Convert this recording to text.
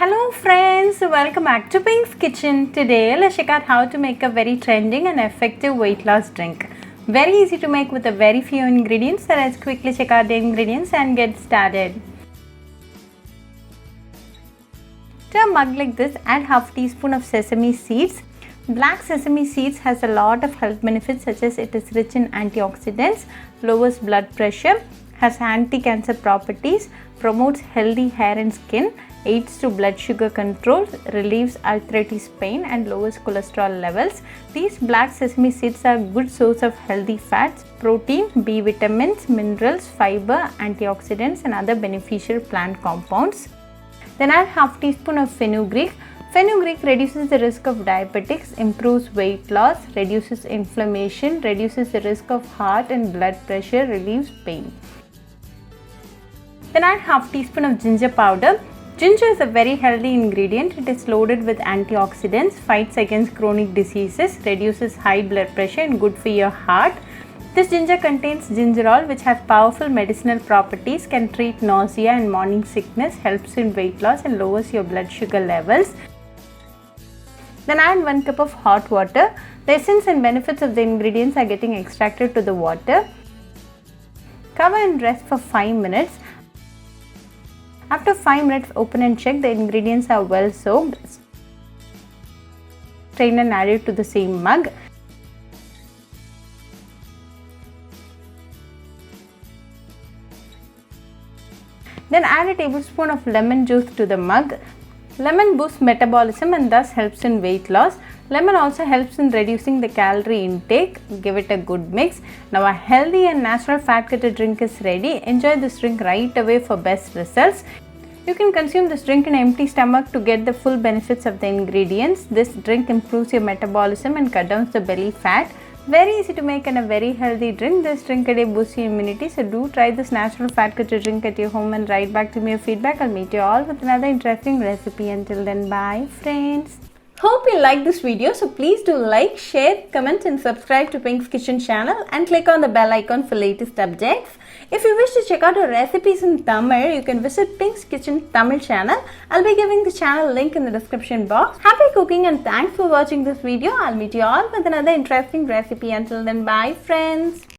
Hello friends, welcome back to Pink's Kitchen. Today let's check out how to make a very trending and effective weight loss drink. Very easy to make with a very few ingredients, so let's quickly check out the ingredients and get started. To a mug like this, add half teaspoon of sesame seeds. Black sesame seeds has a lot of health benefits such as it is rich in antioxidants, lowers blood pressure, has anti-cancer properties, promotes healthy hair and skin, aids to blood sugar control, relieves arthritis pain and lowers cholesterol levels. These black sesame seeds are a good source of healthy fats, protein, B vitamins, minerals, fiber, antioxidants and other beneficial plant compounds. Then add half teaspoon of fenugreek. Fenugreek reduces the risk of diabetics, improves weight loss, reduces inflammation, reduces the risk of heart and blood pressure, relieves pain. Then add half teaspoon of ginger powder. Ginger is a very healthy ingredient. It is loaded with antioxidants, fights against chronic diseases, reduces high blood pressure and good for your heart. This ginger contains gingerol which has powerful medicinal properties, can treat nausea and morning sickness, helps in weight loss and lowers your blood sugar levels. Then add 1 cup of hot water. The essence and benefits of the ingredients are getting extracted to the water. Cover and rest for 5 minutes. After 5 minutes, open and check the ingredients are well soaked. Strain and add it to the same mug. Then add a tablespoon of lemon juice to the mug. Lemon boosts metabolism and thus helps in weight loss. Lemon also helps in reducing the calorie intake. Give it a good mix. Now a healthy and natural fat cutter drink is ready. Enjoy this drink right away for best results. You can consume this drink in an empty stomach to get the full benefits of the ingredients. This drink improves your metabolism and cut down the belly fat. Very easy to make and a very healthy drink. This drink a day boosts your immunity. So do try this natural fat cutter drink at your home and write back to me your feedback. I'll meet you all with another interesting recipe. Until then, bye friends. Hope you like this video. So please do like, share, comment and subscribe to Pink's Kitchen channel and click on the bell icon for latest updates. If you wish to check out our recipes in Tamil, you can visit Pink's Kitchen Tamil channel. I'll be giving the channel link in the description box. Happy cooking and thanks for watching this video. I'll meet you all with another interesting recipe. Until then, bye friends.